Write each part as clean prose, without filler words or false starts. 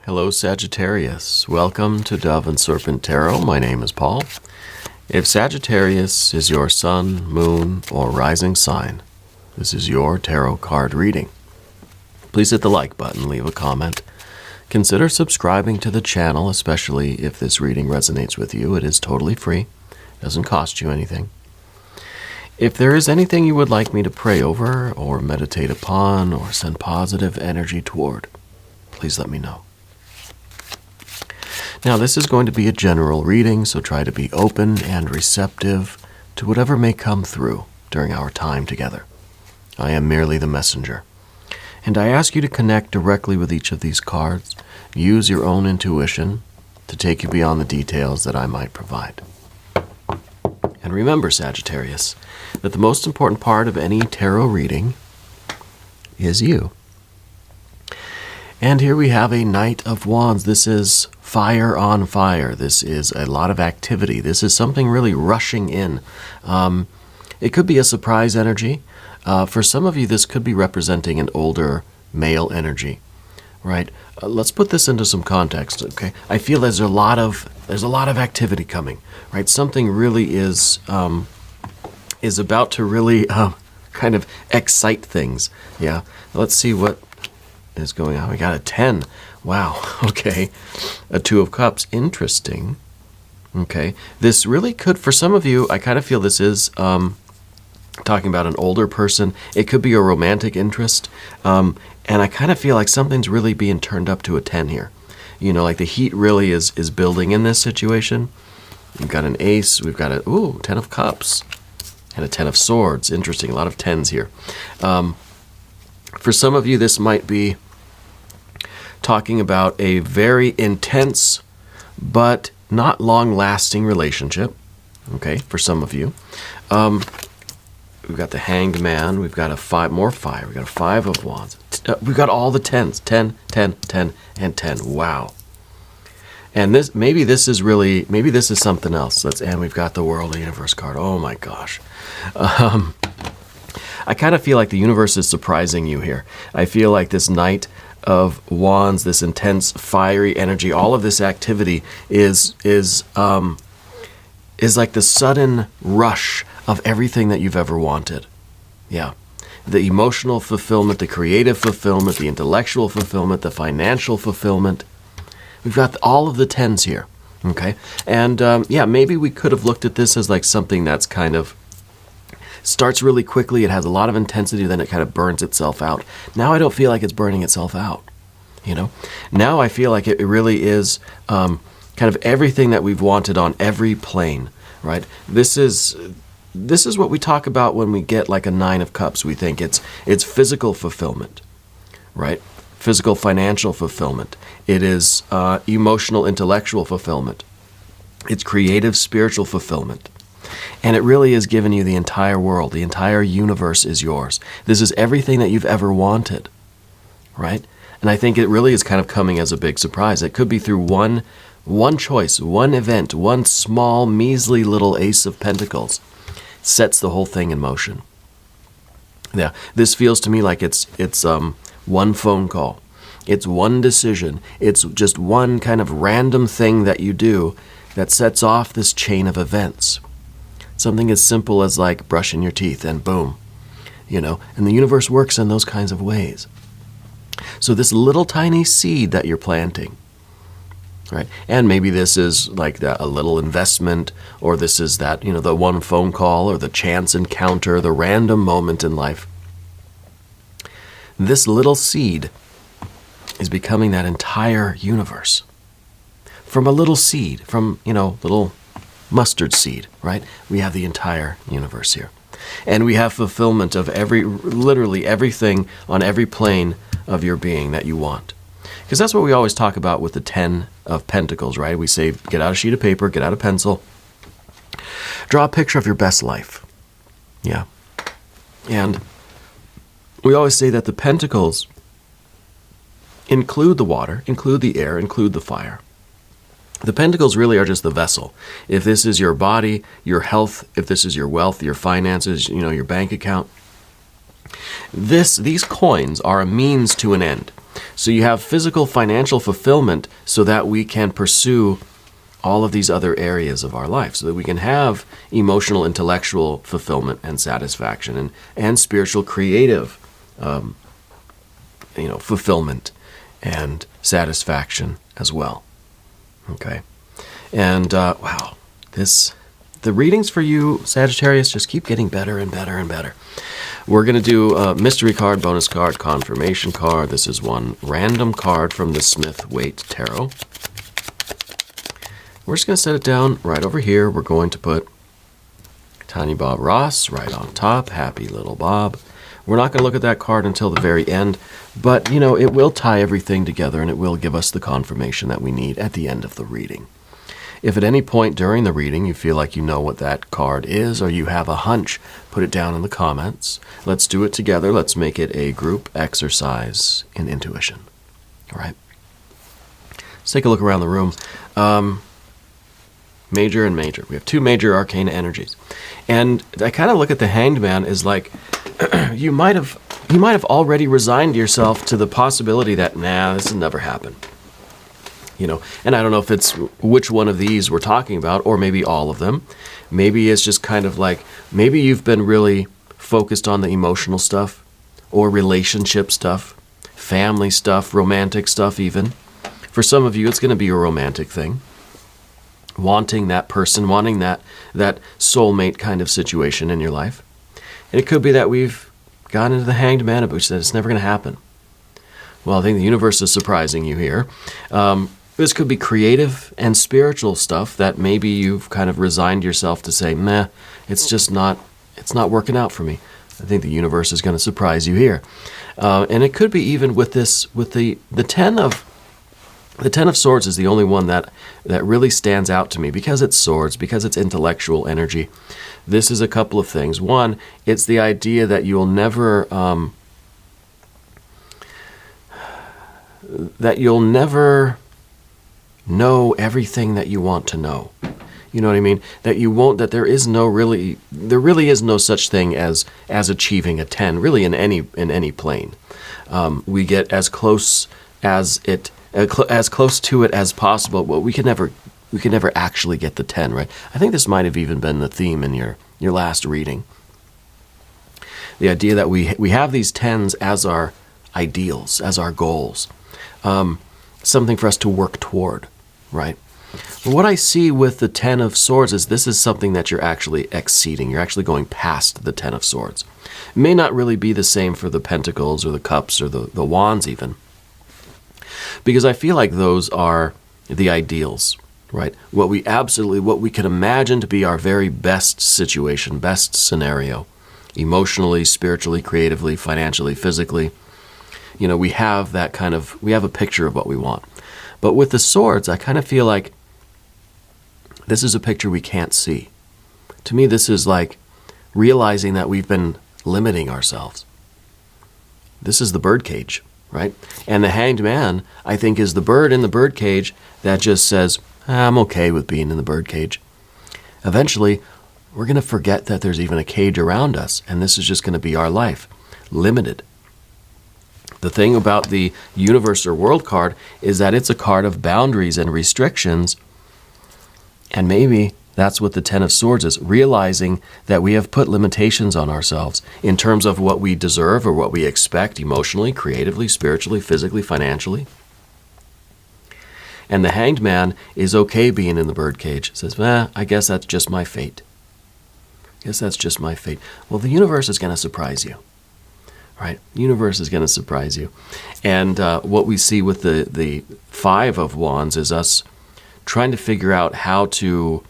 Hello, Sagittarius. Welcome to Dove and Serpent Tarot. My name is Paul. If Sagittarius is your sun, moon, or rising sign, this is your tarot card reading. Please hit the like button, leave a comment. Consider subscribing to the channel, especially if this reading resonates with you. It is totally free. It doesn't cost you anything. If there is anything you would like me to pray over or meditate upon or send positive energy toward, please let me know. Now, this is going to be a general reading, so try to be open and receptive to whatever may come through during our time together. I am merely the messenger. And I ask you to connect directly with each of these cards. Use your own intuition to take you beyond the details that I might provide. And remember, Sagittarius, that the most important part of any tarot reading is you. And here we have a Knight of Wands. This is fire on fire. This is a lot of activity. This is something really rushing in. It could be a surprise energy. For some of you, this could be representing an older male energy, right? Let's put this into some context, okay? I feel there's a lot of activity coming, right? Something really is about to really kind of excite things. Yeah. Let's see what is going on. We got a 10. Wow. Okay. A 2 of Cups. Interesting. Okay. This really could, for some of you, I kind of feel this is talking about an older person. It could be a romantic interest. And I kind of feel like something's really being turned up to a 10 here. You know, like the heat really is building in this situation. We've got an ace. We've got a 10 of Cups and a 10 of Swords. Interesting. A lot of 10s here. For some of you, this might be talking about a very intense but not long-lasting relationship. Okay, for some of you. We've got the Hanged Man. We've got a 5, more fire. We've got a 5 of Wands. We've got all the 10s. 10, 10, 10, and 10. Wow. And maybe this is something else. And we've got the World and Universe card. Oh my gosh. I kind of feel like the universe is surprising you here. I feel like this Knight of Wands, this intense, fiery energy, all of this activity is like the sudden rush of everything that you've ever wanted. Yeah. The emotional fulfillment, the creative fulfillment, the intellectual fulfillment, the financial fulfillment. We've got all of the 10s here. Okay. And yeah, maybe we could have looked at this as like something that's kind of starts really quickly, it has a lot of intensity, then it kind of burns itself out. Now I don't feel like it's burning itself out, you know? Now I feel like it really is kind of everything that we've wanted on every plane, right? This is what we talk about when we get like a 9 of Cups. We think it's physical fulfillment, right? Physical financial fulfillment. It is emotional intellectual fulfillment. It's creative spiritual fulfillment. And it really is giving you the entire world. The entire universe is yours. This is everything that you've ever wanted, right? And I think it really is kind of coming as a big surprise. It could be through one choice, one event, one small, measly little Ace of Pentacles sets the whole thing in motion. Yeah, this feels to me like it's one phone call. It's one decision. It's just one kind of random thing that you do that sets off this chain of events. Something as simple as like brushing your teeth and boom, you know, and the universe works in those kinds of ways. So this little tiny seed that you're planting, right? And maybe this is like a little investment, or this is that, you know, the one phone call or the chance encounter, the random moment in life. This little seed is becoming that entire universe. From a little seed, from, you know, little mustard seed, right? We have the entire universe here. And we have fulfillment of literally everything on every plane of your being that you want. Because that's what we always talk about with the 10 of Pentacles, right? We say, get out a sheet of paper, get out a pencil, draw a picture of your best life. Yeah. And we always say that the Pentacles include the water, include the air, include the fire. The Pentacles really are just the vessel. If this is your body, your health, if this is your wealth, your finances, you know, your bank account, these coins are a means to an end. So you have physical, financial fulfillment so that we can pursue all of these other areas of our life, so that we can have emotional, intellectual fulfillment and satisfaction, and spiritual, creative, fulfillment and satisfaction as well. Okay, and wow, the readings for you, Sagittarius, just keep getting better and better and better. We're going to do a mystery card, bonus card, confirmation card. This is one random card from the Smith-Waite Tarot. We're just going to set it down right over here. We're going to put Tiny Bob Ross right on top. Happy little Bob. We're not going to look at that card until the very end, but, it will tie everything together, and it will give us the confirmation that we need at the end of the reading. If at any point during the reading you feel like you know what that card is, or you have a hunch, put it down in the comments. Let's do it together. Let's make it a group exercise in intuition. All right? Let's take a look around the room. Major and major. We have two major arcana energies. And I kind of look at the Hanged Man as like, you might have already resigned yourself to the possibility that, this will never happen. And I don't know if it's which one of these we're talking about, or maybe all of them. Maybe it's just kind of like, maybe you've been really focused on the emotional stuff, or relationship stuff, family stuff, romantic stuff even. For some of you, it's going to be a romantic thing. Wanting that person, wanting that soulmate kind of situation in your life. And it could be that we've gotten into the Hanged Man, which said it's never going to happen. Well, I think the universe is surprising you here. This could be creative and spiritual stuff that maybe you've kind of resigned yourself to say, it's not working out for me. I think the universe is going to surprise you here. And it could be even with the Ten of Swords is the only one that really stands out to me, because it's swords, because it's intellectual energy. This is a couple of things. One, it's the idea that you'll never know everything that you want to know. You know what I mean? That there really is no such thing as achieving a 10, really in any plane. We get as close to it as possible, but we can never actually get the 10, right? I think this might have even been the theme in your last reading. The idea that we have these 10s as our ideals, as our goals, something for us to work toward, right? But what I see with the 10 of Swords is this is something that you're actually exceeding. You're actually going past the 10 of Swords. It may not really be the same for the Pentacles or the Cups or the Wands even, because I feel like those are the ideals, right? What we can imagine to be our very best situation, best scenario, emotionally, spiritually, creatively, financially, physically. We have a picture of what we want. But with the Swords, I kind of feel like this is a picture we can't see. To me, this is like realizing that we've been limiting ourselves. This is the birdcage, right? And the Hanged Man, I think, is the bird in the birdcage that just says, I'm okay with being in the birdcage. Eventually, we're going to forget that there's even a cage around us, and this is just going to be our life, limited. The thing about the Universe or World card is that it's a card of boundaries and restrictions, and maybe that's what the Ten of Swords is, realizing that we have put limitations on ourselves in terms of what we deserve or what we expect emotionally, creatively, spiritually, physically, financially. And the Hanged Man is okay being in the birdcage. Says, I guess that's just my fate. Well, the universe is going to surprise you. Right? The universe is going to surprise you. And what we see with the Five of Wands is us trying to figure out how to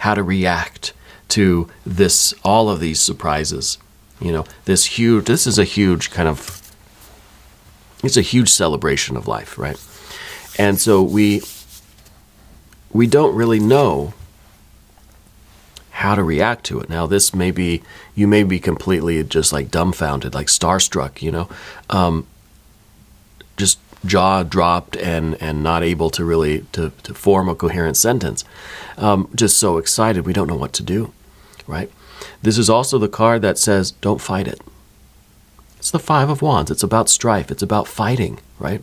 react to all of these surprises. This is a huge it's a huge celebration of life, right? And so we don't really know how to react to it. Now, you may be completely just like dumbfounded, like starstruck, just jaw dropped and not able to really to form a coherent sentence. Just so excited, we don't know what to do, right? This is also the card that says, don't fight it. It's the Five of Wands. It's about strife. It's about fighting, right?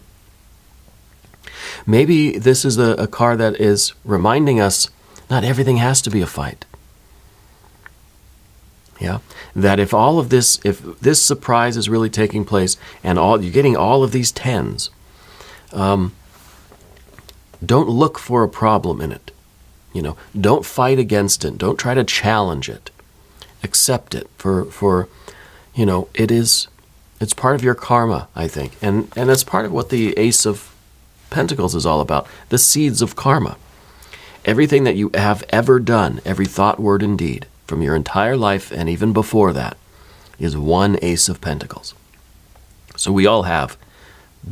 Maybe this is a card that is reminding us not everything has to be a fight. Yeah, that if this surprise is really taking place and you're getting all of these tens, don't look for a problem in it. Don't fight against it. Don't try to challenge it. Accept it for it's part of your karma, I think. And that's part of what the Ace of Pentacles is all about, the seeds of karma. Everything that you have ever done, every thought, word, and deed, from your entire life and even before that, is one Ace of Pentacles. So we all have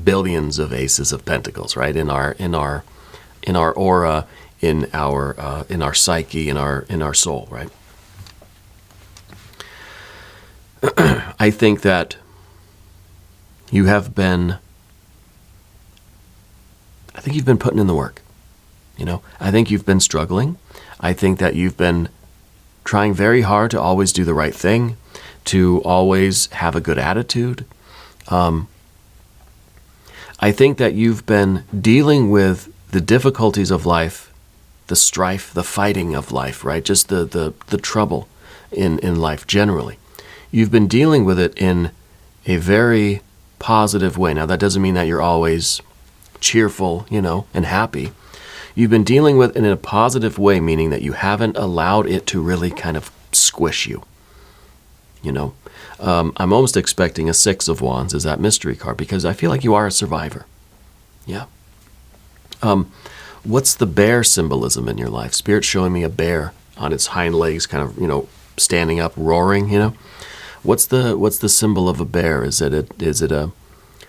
billions of Aces of Pentacles, right? In our aura, in our psyche, in our soul, right? I think that you've been putting in the work. I think you've been struggling. I think that you've been trying very hard to always do the right thing, to always have a good attitude. I think that you've been dealing with the difficulties of life, the strife, the fighting of life, right? Just the trouble in life generally. You've been dealing with it in a very positive way. Now, that doesn't mean that you're always cheerful, and happy. You've been dealing with it in a positive way, meaning that you haven't allowed it to really kind of squish you. I'm almost expecting a Six of Wands as that mystery card because I feel like you are a survivor. Yeah. What's the bear symbolism in your life? Spirit's showing me a bear on its hind legs, kind of, standing up, roaring, What's the symbol of a bear? Is it a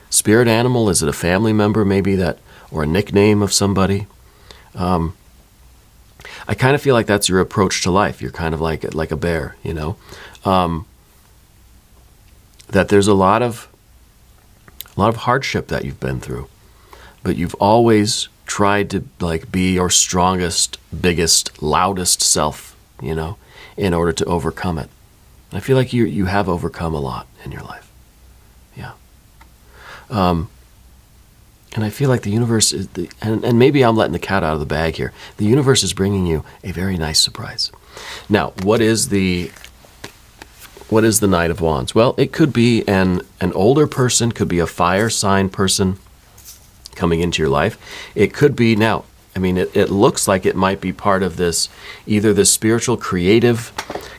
spirit animal? Is it a family member maybe or a nickname of somebody? I kind of feel like that's your approach to life. You're kind of like a bear, that there's a lot of hardship that you've been through, but you've always tried to be your strongest, biggest, loudest self, in order to overcome it. I feel like you have overcome a lot in your life. Yeah. And I feel like the universe is, and maybe I'm letting the cat out of the bag here. The universe is bringing you a very nice surprise. Now, what is the Knight of Wands? Well, it could be an older person, could be a fire sign person coming into your life. It could be it looks like it might be part of this, either this spiritual, creative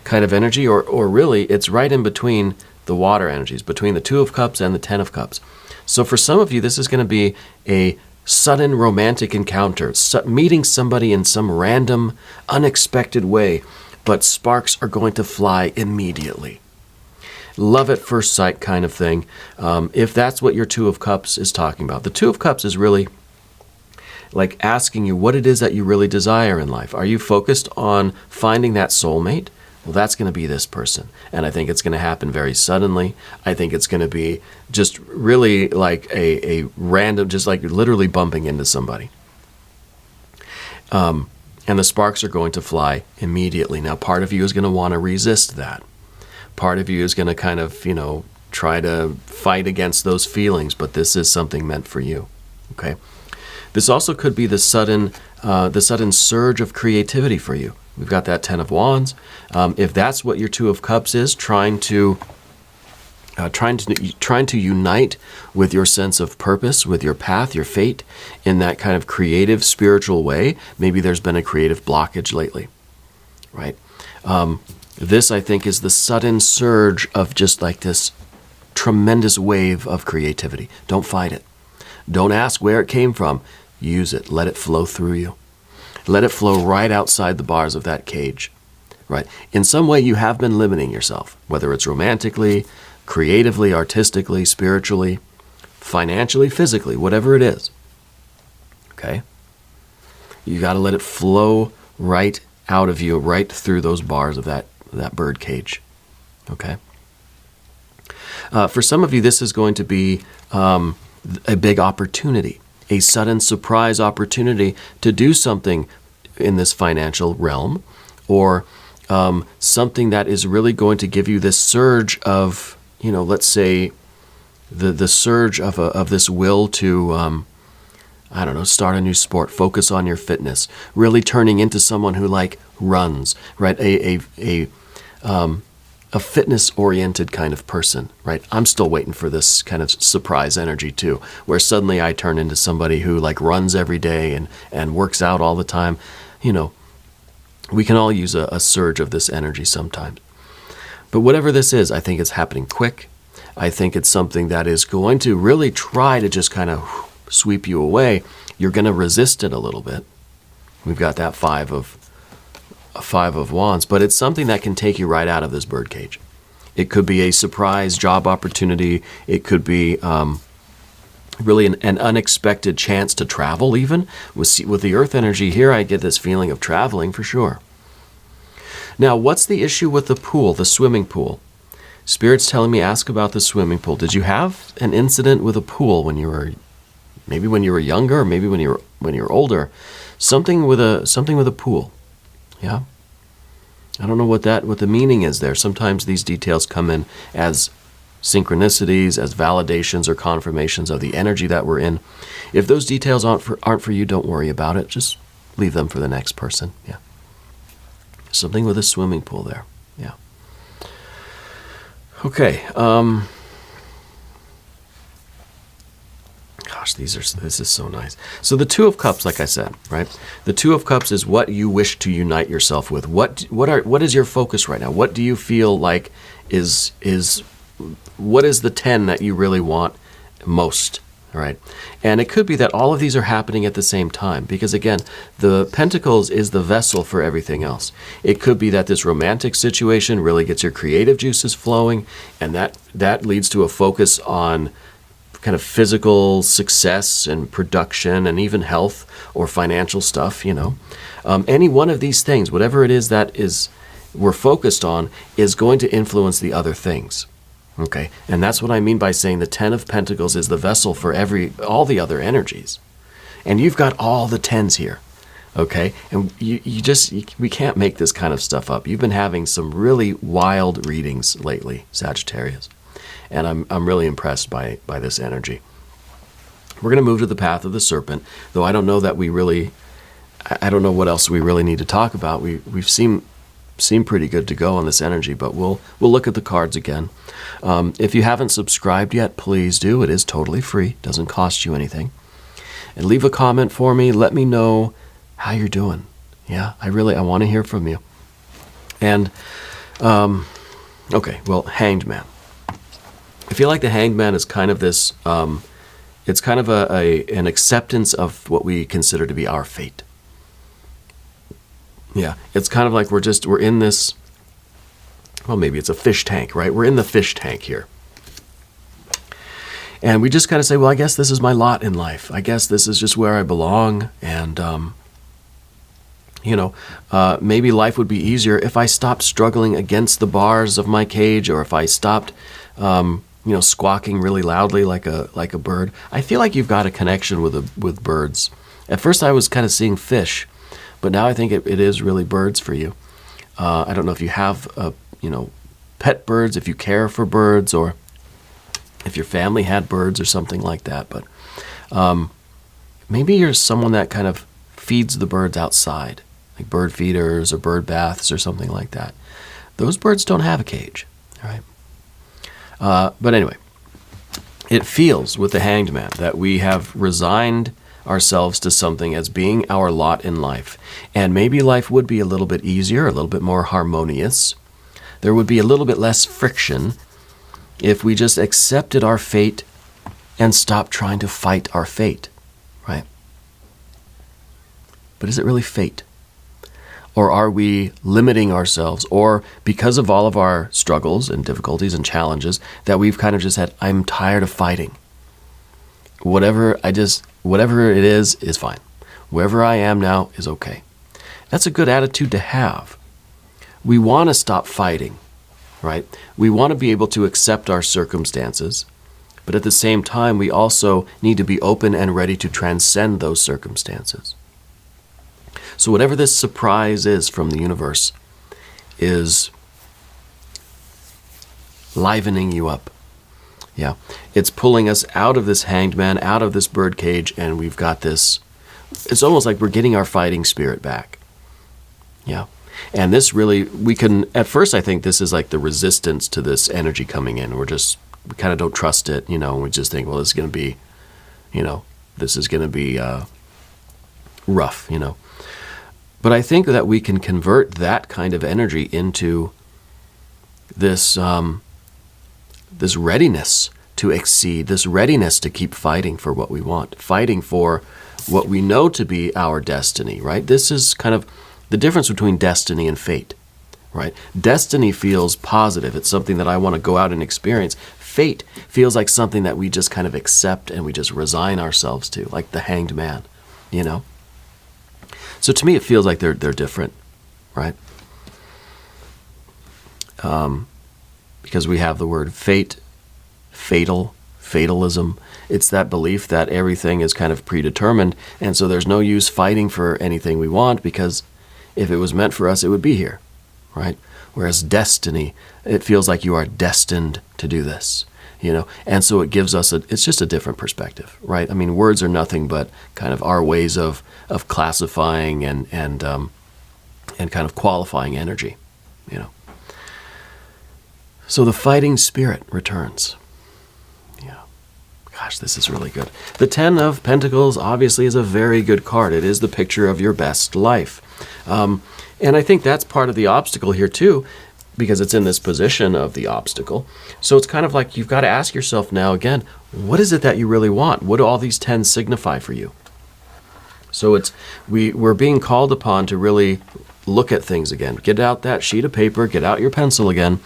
kind of energy, or really it's right in between the water energies, between the Two of Cups and the Ten of Cups. So for some of you, this is going to be a sudden romantic encounter, meeting somebody in some random, unexpected way, but sparks are going to fly immediately. Love at first sight kind of thing, if that's what your Two of Cups is talking about. The Two of Cups is really like asking you what it is that you really desire in life. Are you focused on finding that soulmate? Well, that's going to be this person. And I think it's going to happen very suddenly. I think it's going to be just really like a random, just like literally bumping into somebody. And the sparks are going to fly immediately. Now, part of you is going to want to resist that. Part of you is going to kind of, try to fight against those feelings, but this is something meant for you. Okay? This also could be the sudden surge of creativity for you. We've got that Ten of Wands. If that's what your Two of Cups is, trying to unite with your sense of purpose, with your path, your fate, in that kind of creative, spiritual way. Maybe there's been a creative blockage lately, right? This, I think, is the sudden surge of just like this tremendous wave of creativity. Don't fight it. Don't ask where it came from. Use it. Let it flow through you. Let it flow right outside the bars of that cage, right? In some way, you have been limiting yourself, whether it's romantically, creatively, artistically, spiritually, financially, physically, whatever it is, okay? You got to let it flow right out of you, right through those bars of that bird cage, okay? For some of you, this is going to be a big opportunity, a sudden surprise opportunity to do something in this financial realm, or something that is really going to give you this surge of, let's say, the surge of this will to, I don't know, start a new sport, focus on your fitness, really turning into someone who like runs, right? A fitness-oriented kind of person, right? I'm still waiting for this kind of surprise energy too, where suddenly I turn into somebody who like runs every day and works out all the time. You know, we can all use a surge of this energy sometimes. But whatever this is, I think it's happening quick. I think it's something that is going to really try to just kind of sweep you away. You're going to resist it a little bit. We've got that Five of Wands, but it's something that can take you right out of this birdcage. It could be a surprise job opportunity. It could be really an unexpected chance to travel even. With the earth energy here, I get this feeling of traveling for sure. Now, what's the issue with the pool, the swimming pool? Spirit's telling me ask about the swimming pool. Did you have an incident with a pool when you were, maybe when you were younger, or maybe when you were older? Something with a pool. Yeah. I don't know what the meaning is there. Sometimes these details come in as synchronicities, as validations or confirmations of the energy that we're in. If those details aren't for you, don't worry about it. Just leave them for the next person. Yeah. Something with a swimming pool there. Yeah. Okay. Gosh, this is so nice. So the Two of Cups, like I said, right? The Two of Cups is what you wish to unite yourself with. What is your focus right now? What do you feel like is what is the 10 that you really want most? Right? And it could be that all of these are happening at the same time, because again, the Pentacles is the vessel for everything else. It could be that this romantic situation really gets your creative juices flowing, and that leads to a focus on kind of physical success and production and even health or financial stuff, you know. Any one of these things, whatever it is that we're focused on, is going to influence the other things. Okay, and that's what I mean by saying the 10 of Pentacles is the vessel for all the other energies. And you've got all the 10s here, okay? And we can't make this kind of stuff up. You've been having some really wild readings lately, Sagittarius. And I'm really impressed by this energy. We're going to move to the path of the Serpent, though I don't know that I don't know what else we really need to talk about. We've seem pretty good to go on this energy, but we'll look at the cards again. If you haven't subscribed yet, please do. It is totally free. Doesn't cost you anything. And leave a comment for me. Let me know how you're doing. Yeah, I want to hear from you. And, okay, well, Hanged Man. I feel like the Hanged Man is kind of this, it's kind of an acceptance of what we consider to be our fate. Yeah, it's kind of like we're in this, well, maybe it's a fish tank, right? We're in the fish tank here. And we just kind of say, well, I guess this is my lot in life. I guess this is just where I belong. And, maybe life would be easier if I stopped struggling against the bars of my cage, or if I stopped, squawking really loudly like a bird. I feel like you've got a connection with birds. At first I was kind of seeing fish, but now I think it is really birds for you. I don't know if you have, pet birds, if you care for birds, or if your family had birds or something like that. But maybe you're someone that kind of feeds the birds outside, like bird feeders or bird baths or something like that. Those birds don't have a cage, all right? But anyway, it feels with the Hanged Man that we have resigned ourselves to something as being our lot in life. And maybe life would be a little bit easier, a little bit more harmonious. There would be a little bit less friction if we just accepted our fate and stopped trying to fight our fate, right? But is it really fate? Or are we limiting ourselves? Or because of all of our struggles and difficulties and challenges that we've kind of just said, I'm tired of fighting. Whatever it is fine. Wherever I am now is okay. That's a good attitude to have. We want to stop fighting, right? We want to be able to accept our circumstances, but at the same time, we also need to be open and ready to transcend those circumstances. So whatever this surprise is from the universe is livening you up. Yeah. It's pulling us out of this hanged man, out of this bird cage, and we've got this, it's almost like we're getting our fighting spirit back. Yeah. And this really, we can, at first I think this is like the resistance to this energy coming in. We kind of don't trust it, you know, and we just think, well, this is going to be, you know, this is going to be rough, you know. But I think that we can convert that kind of energy into this, this readiness to exceed, this readiness to keep fighting for what we want, fighting for what we know to be our destiny, right? This is kind of the difference between destiny and fate, right? Destiny feels positive. It's something that I want to go out and experience. Fate feels like something that we just kind of accept and we just resign ourselves to, like the hanged man, you know? So to me, it feels like they're different, right? Because we have the word fate, fatal, fatalism. It's that belief that everything is kind of predetermined, and so there's no use fighting for anything we want, because if it was meant for us, it would be here, right? Whereas destiny, it feels like you are destined to do this, you know? And so it gives us it's just a different perspective, right? I mean, words are nothing but kind of our ways of classifying and kind of qualifying energy, you know? So the fighting spirit returns. Yeah. Gosh, this is really good. The Ten of Pentacles obviously is a very good card. It is the picture of your best life. And I think that's part of the obstacle here too, because it's in this position of the obstacle. So it's kind of like you've got to ask yourself now again, what is it that you really want? What do all these 10 signify for you? So we're being called upon to really look at things again. Get out that sheet of paper, get out your pencil again,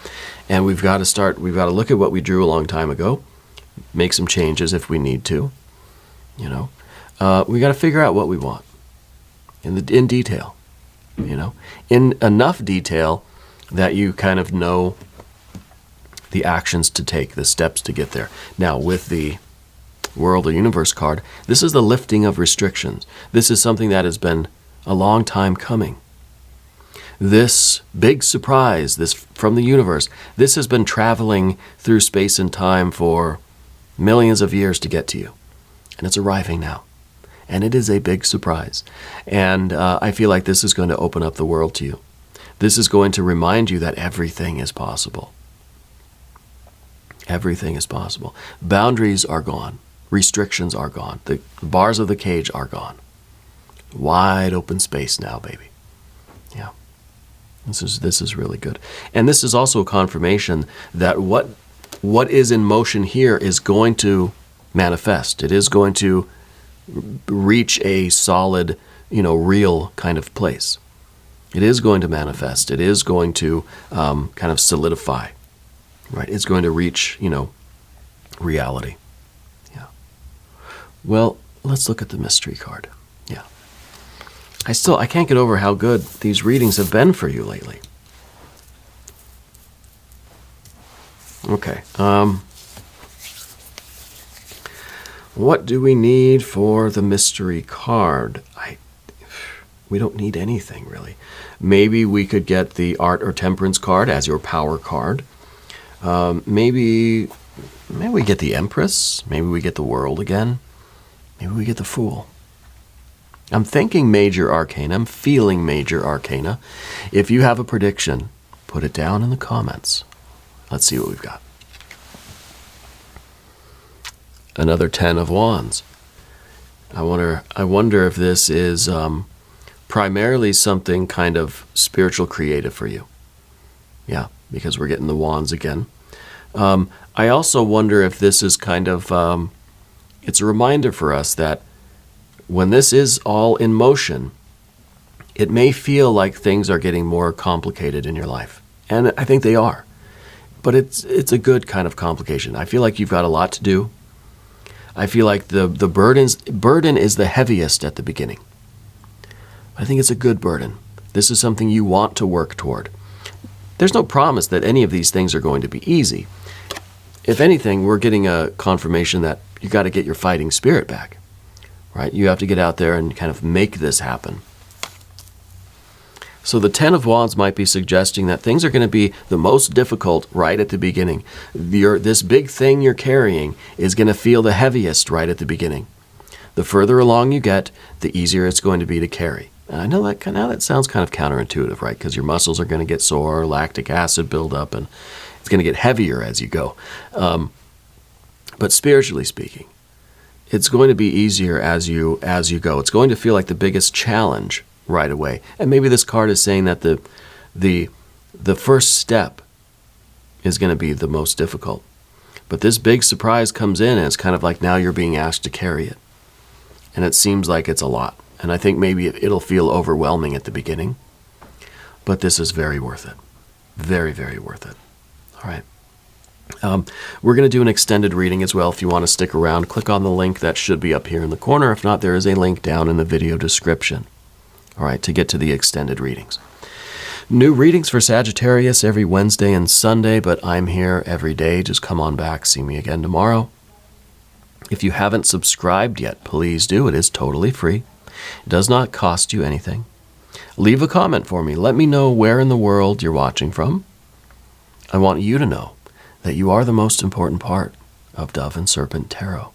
and we've got to look at what we drew a long time ago, make some changes if we need to, you know. We got to figure out what we want in detail, you know, in enough detail that you kind of know the actions to take, the steps to get there. Now, with the World or Universe card, this is the lifting of restrictions. This is something that has been a long time coming. This big surprise, this from the universe, this has been traveling through space and time for millions of years to get to you. And it's arriving now. And it is a big surprise. And I feel like this is going to open up the world to you. This is going to remind you that everything is possible. Everything is possible. Boundaries are gone. Restrictions are gone. The bars of the cage are gone. Wide open space now, baby. Yeah. This is really good. And this is also a confirmation that what is in motion here is going to manifest. It is going to reach a solid, you know, real kind of place. It is going to manifest. It is going to kind of solidify, right? It's going to reach, you know, reality. Yeah. Well, let's look at the mystery card. Yeah. I can't get over how good these readings have been for you lately. Okay. What do we need for the mystery card? We don't need anything, really. Maybe we could get the Art or Temperance card as your power card. Maybe we get the Empress. Maybe we get the World again. Maybe we get the Fool. I'm thinking Major Arcana. I'm feeling Major Arcana. If you have a prediction, put it down in the comments. Let's see what we've got. Another 10 of Wands. I wonder if this is primarily something kind of spiritual creative for you. Yeah, because we're getting the Wands again. I also wonder if this is kind of, it's a reminder for us that when this is all in motion, it may feel like things are getting more complicated in your life. And I think they are. But it's a good kind of complication. I feel like you've got a lot to do. I feel like the burden is the heaviest at the beginning. I think it's a good burden. This is something you want to work toward. There's no promise that any of these things are going to be easy. If anything, we're getting a confirmation that you got to get your fighting spirit back, right? You have to get out there and kind of make this happen. So the Ten of Wands might be suggesting that things are going to be the most difficult right at the beginning. This big thing you're carrying is going to feel the heaviest right at the beginning. The further along you get, the easier it's going to be to carry. And I know that now that sounds kind of counterintuitive, right? Because your muscles are going to get sore, lactic acid build up, and it's going to get heavier as you go. But spiritually speaking, it's going to be easier as you go. It's going to feel like the biggest challenge right away. And maybe this card is saying that the first step is going to be the most difficult. But this big surprise comes in, and it's kind of like now you're being asked to carry it. And it seems like it's a lot. And I think maybe it'll feel overwhelming at the beginning. But this is very worth it. Very, very worth it. All right. We're going to do an extended reading as well. If you want to stick around, click on the link that should be up here in the corner. If not, there is a link down in the video description. All right, to get to the extended readings. New readings for Sagittarius every Wednesday and Sunday, but I'm here every day. Just come on back. See me again tomorrow. If you haven't subscribed yet, please do. It is totally free. It does not cost you anything. Leave a comment for me. Let me know where in the world you're watching from. I want you to know that you are the most important part of Dove and Serpent Tarot.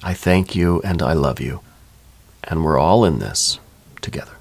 I thank you and I love you. And we're all in this together.